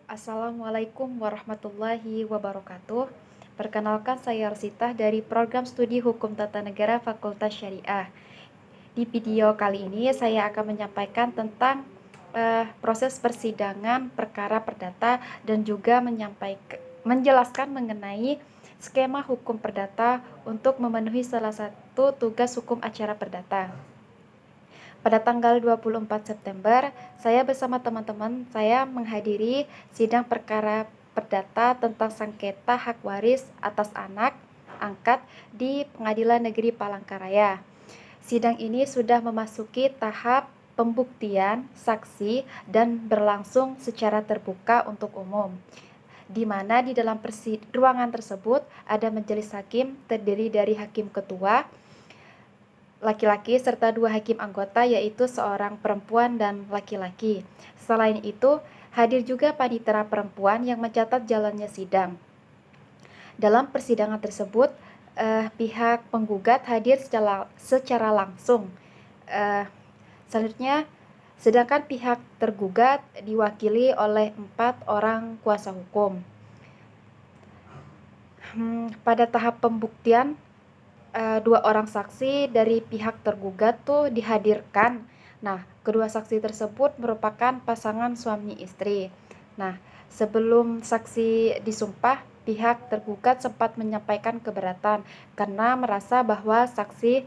Assalamualaikum warahmatullahi wabarakatuh. Perkenalkan, saya Arsita dari Program Studi Hukum Tata Negara Fakultas Syariah. Di video kali ini saya akan menyampaikan tentang proses persidangan perkara perdata dan juga menjelaskan mengenai skema hukum perdata untuk memenuhi salah satu tugas hukum acara perdata. Pada tanggal 24 September, saya bersama teman-teman saya menghadiri sidang perkara perdata tentang sengketa hak waris atas anak angkat di Pengadilan Negeri Palangkaraya. Sidang ini sudah memasuki tahap pembuktian saksi dan berlangsung secara terbuka untuk umum, di mana di dalam ruangan tersebut ada majelis hakim terdiri dari hakim ketua laki-laki serta 2 hakim anggota, yaitu seorang perempuan dan laki-laki. Selain itu, hadir juga panitera perempuan yang mencatat jalannya sidang. Dalam persidangan tersebut, pihak penggugat hadir secara langsung. Selanjutnya, sedangkan pihak tergugat diwakili oleh 4 orang kuasa hukum. Pada tahap pembuktian, 2 orang saksi dari pihak tergugat tuh dihadirkan. Nah, kedua saksi tersebut merupakan pasangan suami istri. Nah, sebelum saksi disumpah, pihak tergugat sempat menyampaikan keberatan karena merasa bahwa saksi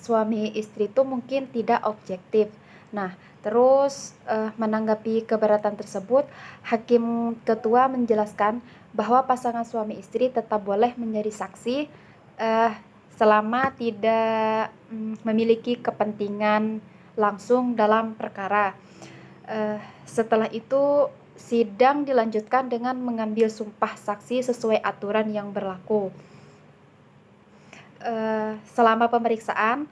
suami istri itu mungkin tidak objektif. Nah, terus menanggapi keberatan tersebut, hakim ketua menjelaskan bahwa pasangan suami istri tetap boleh menjadi saksi selama tidak memiliki kepentingan langsung dalam perkara. Setelah itu sidang dilanjutkan dengan mengambil sumpah saksi sesuai aturan yang berlaku. Selama pemeriksaan,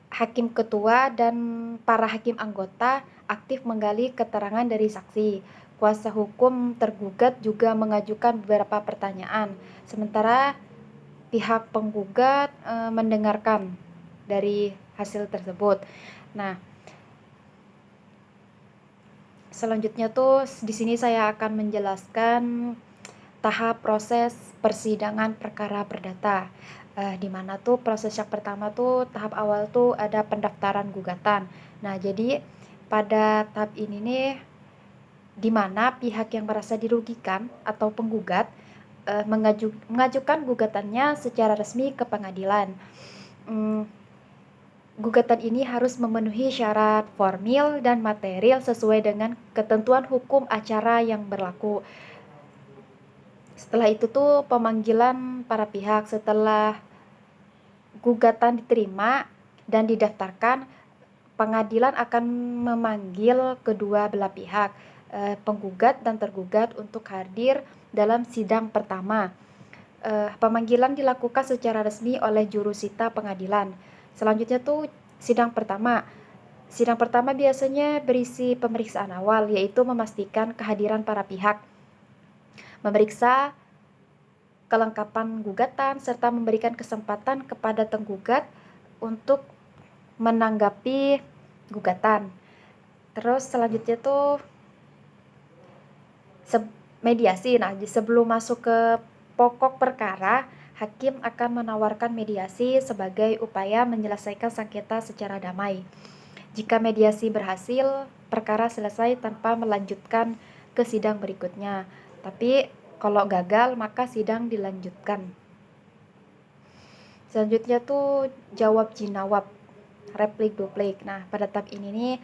hakim ketua dan para hakim anggota aktif menggali keterangan dari saksi. Kuasa hukum tergugat juga mengajukan beberapa pertanyaan, sementara pihak penggugat mendengarkan dari hasil tersebut. Nah, selanjutnya tuh di sini saya akan menjelaskan tahap proses persidangan perkara perdata. Di mana tuh proses yang pertama tuh tahap awal tuh ada pendaftaran gugatan. Nah, jadi pada tahap ini nih di mana pihak yang merasa dirugikan atau penggugat mengajukan gugatannya secara resmi ke pengadilan. Gugatan ini harus memenuhi syarat formil dan material sesuai dengan ketentuan hukum acara yang berlaku. Setelah itu tuh pemanggilan para pihak. Setelah gugatan diterima dan didaftarkan, pengadilan akan memanggil kedua belah pihak, penggugat dan tergugat, untuk hadir dalam sidang pertama. Pemanggilan dilakukan secara resmi oleh jurusita pengadilan. Selanjutnya tuh sidang pertama. Sidang pertama biasanya berisi pemeriksaan awal, yaitu memastikan kehadiran para pihak, memeriksa kelengkapan gugatan, serta memberikan kesempatan kepada tergugat untuk menanggapi gugatan. Terus selanjutnya tuh mediasi. Nah, sebelum masuk ke pokok perkara, hakim akan menawarkan mediasi sebagai upaya menyelesaikan sengketa secara damai. Jika mediasi berhasil, perkara selesai tanpa melanjutkan ke sidang berikutnya. Tapi kalau gagal, maka sidang dilanjutkan. Selanjutnya tuh jawab jinawab, replik duplik. Nah, pada tahap ini nih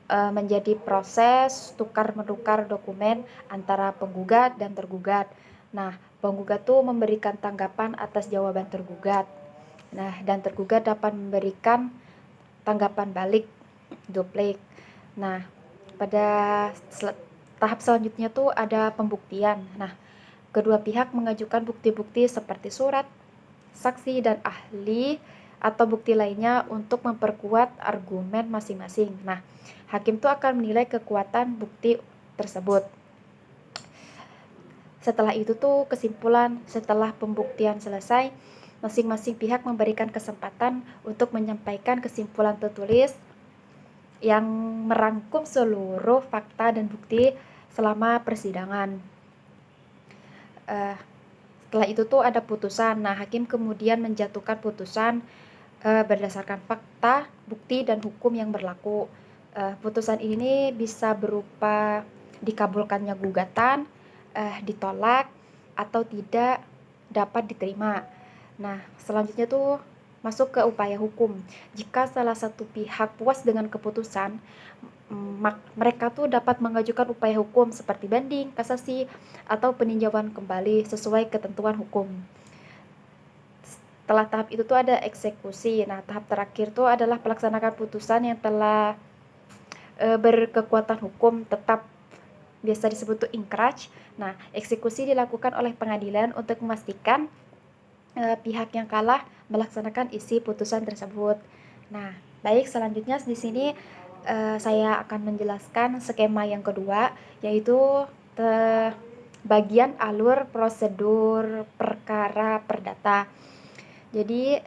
menjadi proses tukar-menukar dokumen antara penggugat dan tergugat. Nah, penggugat tuh memberikan tanggapan atas jawaban tergugat. Nah, dan tergugat dapat memberikan tanggapan balik, duplik. Nah, pada tahap selanjutnya tuh ada pembuktian. Nah, kedua pihak mengajukan bukti-bukti seperti surat, saksi, dan ahli atau bukti lainnya untuk memperkuat argumen masing-masing. Nah, hakim tuh akan menilai kekuatan bukti tersebut. Setelah itu tuh kesimpulan, setelah pembuktian selesai, masing-masing pihak memberikan kesempatan untuk menyampaikan kesimpulan tertulis yang merangkum seluruh fakta dan bukti selama persidangan. Setelah itu tuh ada putusan. Nah, hakim kemudian menjatuhkan putusan berdasarkan fakta, bukti, dan hukum yang berlaku. Putusan ini bisa berupa dikabulkannya gugatan, ditolak, atau tidak dapat diterima. Nah, selanjutnya tuh masuk ke upaya hukum. Jika salah satu pihak puas dengan keputusan, mereka tuh dapat mengajukan upaya hukum seperti banding, kasasi, atau peninjauan kembali sesuai ketentuan hukum. Setelah tahap itu tuh ada eksekusi. Nah, tahap terakhir tuh adalah pelaksanakan putusan yang telah berkekuatan hukum tetap, biasa disebut tuh inkraj. Nah, eksekusi dilakukan oleh pengadilan untuk memastikan pihak yang kalah melaksanakan isi putusan tersebut. Nah, baik, selanjutnya di sini saya akan menjelaskan skema yang kedua, yaitu bagian alur prosedur perkara perdata. Jadi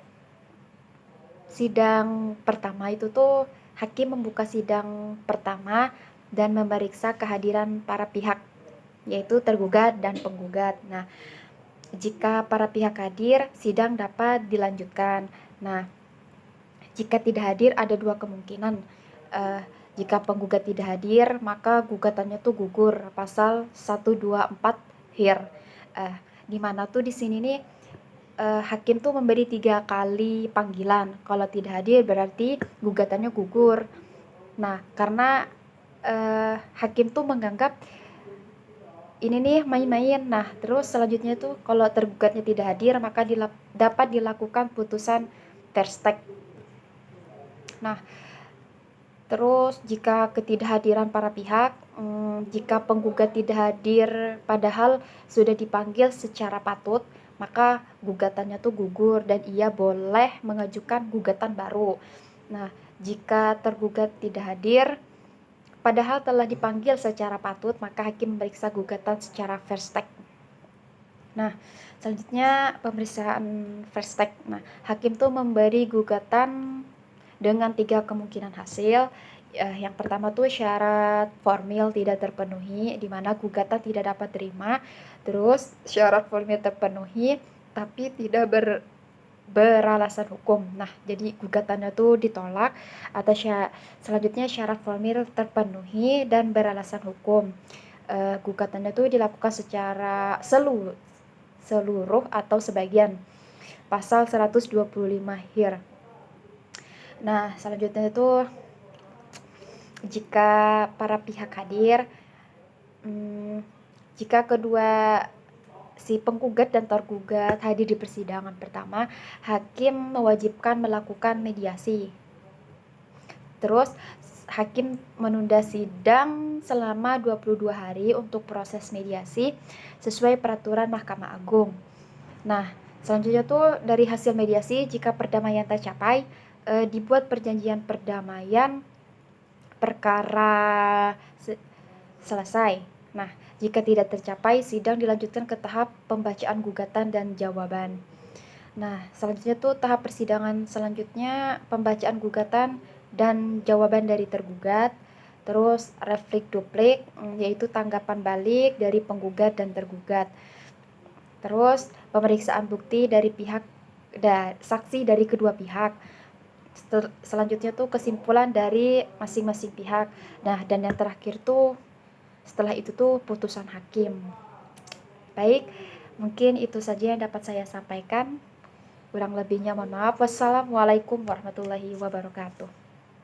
sidang pertama itu tuh hakim membuka sidang pertama dan memeriksa kehadiran para pihak, yaitu tergugat dan penggugat. Nah, jika para pihak hadir, sidang dapat dilanjutkan. Nah, jika tidak hadir ada dua kemungkinan. Jika penggugat tidak hadir, maka gugatannya tuh gugur, pasal 124 HIR. Di mana tuh di sini nih hakim tuh memberi 3 kali panggilan. Kalau tidak hadir berarti gugatannya gugur. Nah, karena hakim tuh menganggap ini nih main-main. Nah, terus selanjutnya tuh kalau tergugatnya tidak hadir, maka dapat dilakukan putusan terstek. Nah, terus jika ketidakhadiran para pihak, jika penggugat tidak hadir padahal sudah dipanggil secara patut, maka gugatannya tuh gugur dan ia boleh mengajukan gugatan baru. Nah, jika tergugat tidak hadir padahal telah dipanggil secara patut, maka hakim memeriksa gugatan secara first take. Nah, selanjutnya pemeriksaan first take. Nah, hakim tuh memberi gugatan dengan 3 kemungkinan hasil. Yang pertama tuh syarat formil tidak terpenuhi, di mana gugatan tidak dapat terima. Terus syarat formil terpenuhi tapi tidak beralasan hukum. Nah, jadi gugatannya tuh ditolak. Atau selanjutnya syarat formil terpenuhi dan beralasan hukum. Gugatannya tuh dilakukan secara seluruh atau sebagian. Pasal 125 HIR. Nah, selanjutnya itu jika para pihak hadir, jika kedua si penggugat dan tergugat hadir di persidangan pertama, hakim mewajibkan melakukan mediasi. Terus hakim menunda sidang selama 22 hari untuk proses mediasi sesuai peraturan Mahkamah Agung. Nah, selanjutnya tuh dari hasil mediasi, jika perdamaian tercapai, dibuat perjanjian perdamaian perkara selesai. Nah, jika tidak tercapai, sidang dilanjutkan ke tahap pembacaan gugatan dan jawaban. Nah, selanjutnya tuh tahap persidangan selanjutnya pembacaan gugatan dan jawaban dari tergugat. Terus replik duplik, yaitu tanggapan balik dari penggugat dan tergugat. Terus pemeriksaan bukti dari pihak saksi dari kedua pihak. Selanjutnya tuh kesimpulan dari masing-masing pihak. Nah, dan yang terakhir tuh setelah itu tuh putusan hakim. Baik, mungkin itu saja yang dapat saya sampaikan. Kurang lebihnya mohon maaf. Wassalamualaikum warahmatullahi wabarakatuh.